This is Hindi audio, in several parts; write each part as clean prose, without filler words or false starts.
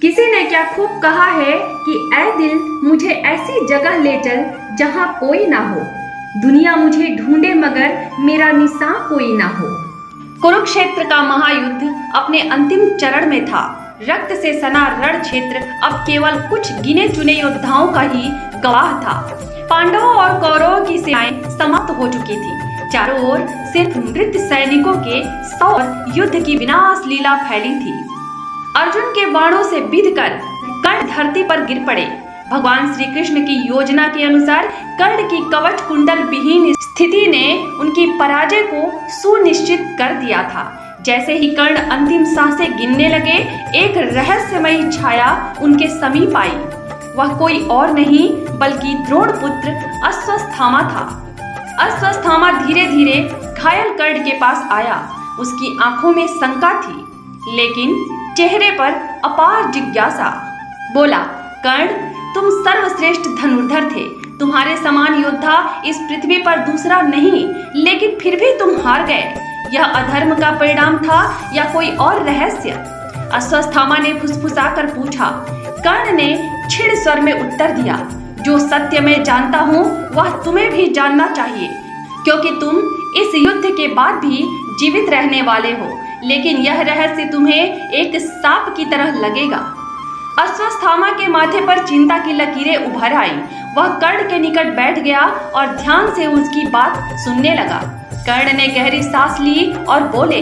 किसी ने क्या खूब कहा है कि ऐ दिल मुझे ऐसी जगह ले चल जहां कोई ना हो, दुनिया मुझे ढूंढे मगर मेरा निशान कोई ना हो। कुरुक्षेत्र का महायुद्ध अपने अंतिम चरण में था। रक्त से सना रण क्षेत्र अब केवल कुछ गिने चुने योद्धाओं का ही गवाह था। पांडवों और कौरवों की सेनाएं समाप्त हो चुकी थी। चारों ओर सिर्फ मृत सैनिकों के सौर युद्ध की विनाश लीला फैली थी। अर्जुन के बाणों से बिधकर कर्ण धरती पर गिर पड़े। भगवान श्री कृष्ण की योजना के अनुसार कर्ण की कवच कुंडल विहीन स्थिति ने उनकी पराजय को सुनिश्चित कर दिया था। जैसे ही कर्ण अंतिम सांसें गिनने लगे, एक रहस्यमयी छाया उनके समीप आई। वह कोई और नहीं बल्कि द्रोण पुत्र अश्वत्थामा था। अश्वत्थामा धीरे धीरे घायल कर्ण के पास आया। उसकी आंखों में शंका थी, लेकिन चेहरे पर अपार जिज्ञासा। बोला, कर्ण, तुम सर्वश्रेष्ठ धनुर्धर थे। तुम्हारे समान योद्धा इस पृथ्वी पर दूसरा नहीं, लेकिन फिर भी तुम हार गए। यह अधर्म का परिणाम था या कोई और रहस्य? अश्वत्थामा ने फुसफुसाकर पूछा। कर्ण ने क्षीण स्वर में उत्तर दिया, जो सत्य मैं जानता हूँ वह तुम्हें भी जानना चाहिए, क्योंकि तुम इस युद्ध के बाद भी जीवित रहने वाले हो। लेकिन यह रहस्य तुम्हें एक सांप की तरह लगेगा। अश्वत्थामा के माथे पर चिंता की लकीरें उभर आई। वह कर्ण के निकट बैठ गया और ध्यान से उसकी बात सुनने लगा। कर्ण ने गहरी सांस ली और बोले,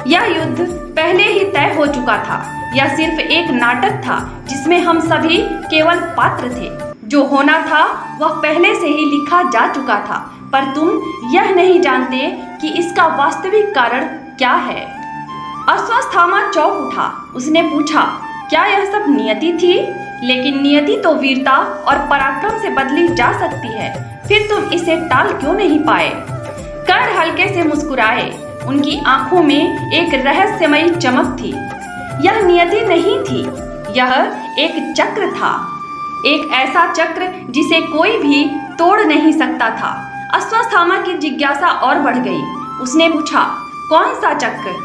यह युद्ध पहले ही तय हो चुका था। यह सिर्फ एक नाटक था जिसमें हम सभी केवल पात्र थे। जो होना था वह पहले से ही लिखा जा चुका था, पर तुम यह नहीं जानते कि इसका वास्तविक कारण क्या है। अश्वत्थामा चौंक उठा। उसने पूछा, क्या यह सब नियति थी? लेकिन नियति तो वीरता और पराक्रम से बदली जा सकती है, फिर तुम इसे टाल क्यों नहीं पाए? कर्ण हल्के से मुस्कुराए। उनकी आंखों में एक रहस्यमयी चमक थी। यह नियति नहीं थी, यह एक चक्र था। एक ऐसा चक्र जिसे कोई भी तोड़ नहीं सकता था। अश्वत्थामा की जिज्ञासा और बढ़ गई। उसने पूछा, कौन सा चक्र?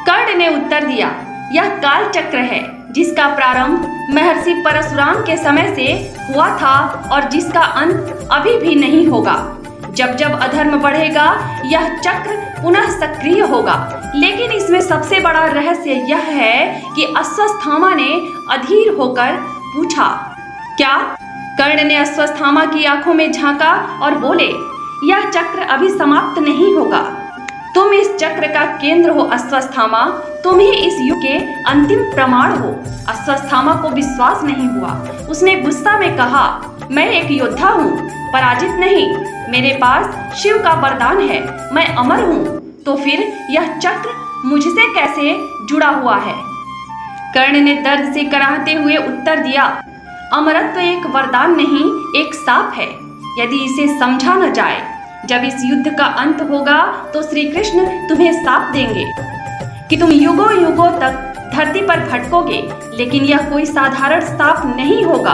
कर्ण ने उत्तर दिया, यह काल चक्र है, जिसका प्रारंभ महर्षि परशुराम के समय से हुआ था और जिसका अंत अभी भी नहीं होगा। जब जब अधर्म बढ़ेगा, यह चक्र पुनः सक्रिय होगा। लेकिन इसमें सबसे बड़ा रहस्य यह है कि अश्वत्थामा ने अधीर होकर पूछा, क्या? कर्ण ने अश्वत्थामा की आंखों में झांका और बोले, यह चक्र अभी समाप्त नहीं होगा। तुम इस चक्र का केंद्र हो अश्वत्थामा। तुम ही इस युग के अंतिम प्रमाण हो। अश्वत्थामा को विश्वास नहीं हुआ। उसने गुस्सा में कहा, मैं एक योद्धा हूँ, पराजित नहीं। मेरे पास शिव का वरदान है, मैं अमर हूँ। तो फिर यह चक्र मुझसे कैसे जुड़ा हुआ है? कर्ण ने दर्द से कराहते हुए उत्तर दिया, अमरत्व एक वरदान नहीं, एक शाप है। यदि इसे समझा न जाए, जब इस युद्ध का अंत होगा तो श्री कृष्ण तुम्हें शाप देंगे कि तुम युगों युगों तक धरती पर भटकोगे। लेकिन यह कोई साधारण शाप नहीं होगा।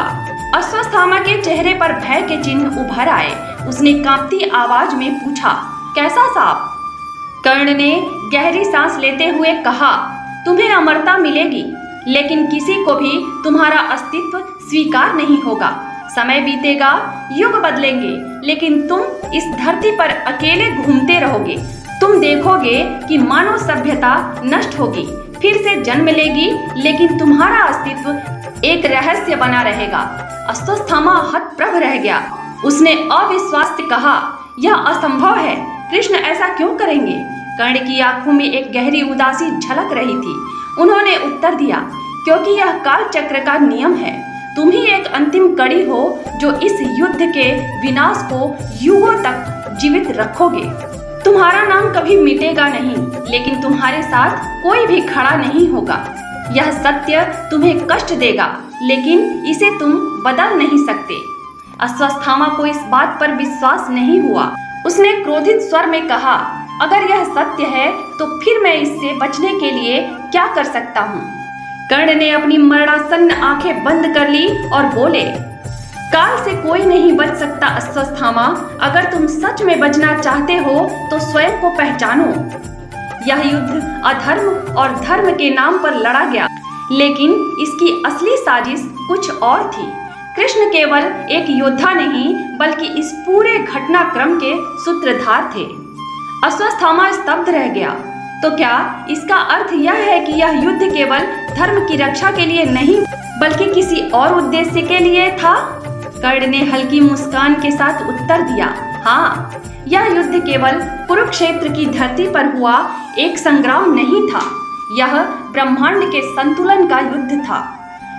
अश्वत्थामा के चेहरे पर भय के चिन्ह उभर आए। उसने कांपती आवाज में पूछा, कैसा शाप? कर्ण ने गहरी सांस लेते हुए कहा, तुम्हें अमरता मिलेगी, लेकिन किसी को भी तुम्हारा अस्तित्व स्वीकार नहीं होगा। समय बीतेगा, युग बदलेंगे, लेकिन तुम इस धरती पर अकेले घूमते रहोगे। तुम देखोगे कि मानव सभ्यता नष्ट होगी, फिर से जन्म लेगी, लेकिन तुम्हारा अस्तित्व एक रहस्य बना रहेगा। अश्वत्थामा हतप्रभ रह गया। उसने अविश्वास से कहा, यह असंभव है। कृष्ण ऐसा क्यों करेंगे? कर्ण की आंखों में एक गहरी उदासी झलक रही थी। उन्होंने उत्तर दिया, क्योंकि यह काल चक्र का नियम है। तुम ही एक अंतिम कड़ी हो जो इस युद्ध के विनाश को युगों तक जीवित रखोगे। तुम्हारा नाम कभी मिटेगा नहीं, लेकिन तुम्हारे साथ कोई भी खड़ा नहीं होगा। यह सत्य तुम्हें कष्ट देगा, लेकिन इसे तुम बदल नहीं सकते। अश्वत्थामा को इस बात पर विश्वास नहीं हुआ। उसने क्रोधित स्वर में कहा, अगर यह सत्य है तो फिर मैं इससे बचने के लिए क्या कर सकता हूँ? कर्ण ने अपनी मरणासन्न आंखें बंद कर ली और बोले, काल से कोई नहीं बच सकता अश्वत्थामा। अगर तुम सच में बचना चाहते हो तो स्वयं को पहचानो। यह युद्ध अधर्म और धर्म के नाम पर लड़ा गया, लेकिन इसकी असली साजिश कुछ और थी। कृष्ण केवल एक योद्धा नहीं बल्कि इस पूरे घटनाक्रम के सूत्रधार थे। अश्वत्थामा स्तब्ध रह गया। तो क्या इसका अर्थ यह है कि यह युद्ध केवल धर्म की रक्षा के लिए नहीं बल्कि किसी और उद्देश्य के लिए था? कर्ण ने हल्की मुस्कान के साथ उत्तर दिया, हाँ, यह युद्ध केवल कुरुक्षेत्र की धरती पर हुआ एक संग्राम नहीं था, यह ब्रह्मांड के संतुलन का युद्ध था।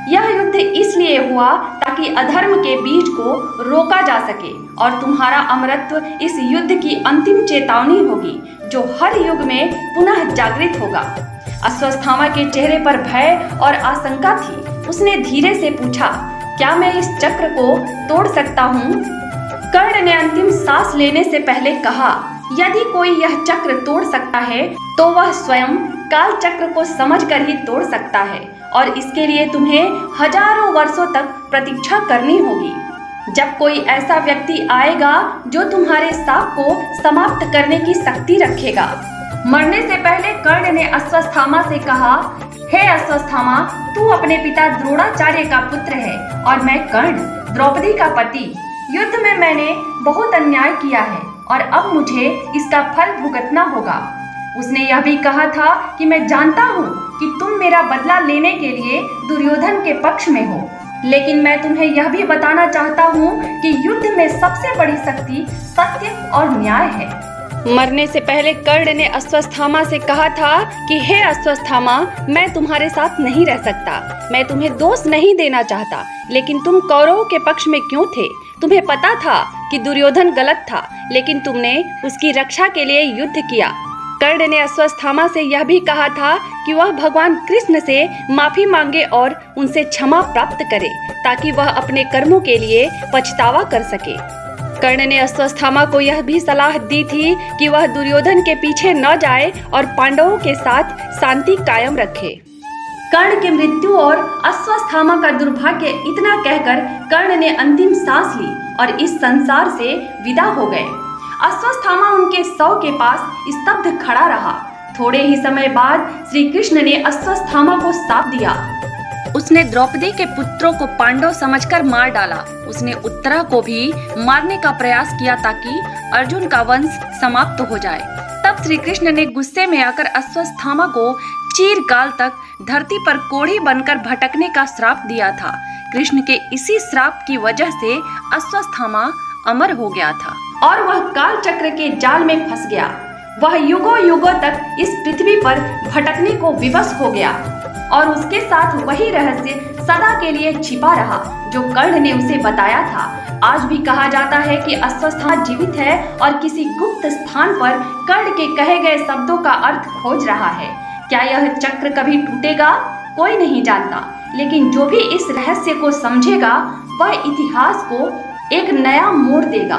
यह युद्ध इसलिए हुआ ताकि अधर्म के बीज को रोका जा सके और तुम्हारा अमरत्व इस युद्ध की अंतिम चेतावनी होगी जो हर युग में पुनः जागृत होगा। अश्वत्थामा के चेहरे पर भय और आशंका थी। उसने धीरे से पूछा, क्या मैं इस चक्र को तोड़ सकता हूँ? कर्ण ने अंतिम सांस लेने से पहले कहा, यदि कोई यह चक्र तोड़ सकता है तो वह स्वयं काल चक्र को समझकर ही तोड़ सकता है और इसके लिए तुम्हें हजारों वर्षों तक प्रतीक्षा करनी होगी। जब कोई ऐसा व्यक्ति आएगा जो तुम्हारे शाप को समाप्त करने की शक्ति रखेगा। मरने से पहले कर्ण ने अश्वत्थामा से कहा, हे अश्वत्थामा, तू अपने पिता द्रोणाचार्य का पुत्र है और मैं कर्ण, द्रौपदी का पति। युद्ध में मैंने बहुत अन्याय किया है और अब मुझे इसका फल भुगतना होगा। उसने यह भी कहा था कि मैं जानता हूँ कि तुम मेरा बदला लेने के लिए दुर्योधन के पक्ष में हो, लेकिन मैं तुम्हें यह भी बताना चाहता हूँ कि युद्ध में सबसे बड़ी शक्ति सत्य और न्याय है। मरने से पहले कर्ण ने अश्वत्थामा से कहा था कि हे अश्वत्थामा, मैं तुम्हारे साथ नहीं रह सकता। मैं तुम्हें दोष नहीं देना चाहता, लेकिन तुम कौरवों के पक्ष में क्यों थे? तुम्हें पता था कि दुर्योधन गलत था, लेकिन तुमने उसकी रक्षा के लिए युद्ध किया। कर्ण ने अश्वत्थामा से यह भी कहा था कि वह भगवान कृष्ण से माफी मांगे और उनसे क्षमा प्राप्त करे ताकि वह अपने कर्मों के लिए पछतावा कर सके। कर्ण ने अश्वत्थामा को यह भी सलाह दी थी कि वह दुर्योधन के पीछे न जाए और पांडवों के साथ शांति कायम रखे। कर्ण की मृत्यु और अश्वत्थामा का दुर्भाग्य इतना कहकर कर्ण ने अंतिम सांस ली और इस संसार से विदा हो गए। अश्वत्थामा उनके शव के पास स्तब्ध खड़ा रहा। थोड़े ही समय बाद श्री कृष्ण ने अश्वत्थामा को शाप दिया। उसने द्रौपदी के पुत्रों को पांडव समझकर मार डाला। उसने उत्तरा को भी मारने का प्रयास किया ताकि अर्जुन का वंश समाप्त हो जाए। तब श्री कृष्ण ने गुस्से में आकर अश्वत्थामा को चिरकाल तक धरती पर कोढ़ी बनकर भटकने का श्राप दिया था। कृष्ण के इसी श्राप की वजह से अश्वत्थामा अमर हो गया था और वह काल चक्र के जाल में फंस गया। वह युगों युगों तक इस पृथ्वी पर भटकने को विवश हो गया और उसके साथ वही रहस्य सदा के लिए छिपा रहा जो कर्ण ने उसे बताया था। आज भी कहा जाता है कि अश्वत्थामा जीवित है और किसी गुप्त स्थान पर कर्ण के कहे गए शब्दों का अर्थ खोज रहा है। क्या यह चक्र कभी टूटेगा? कोई नहीं जानता, लेकिन जो भी इस रहस्य को समझेगा वह इतिहास को एक नया मोड़ देगा।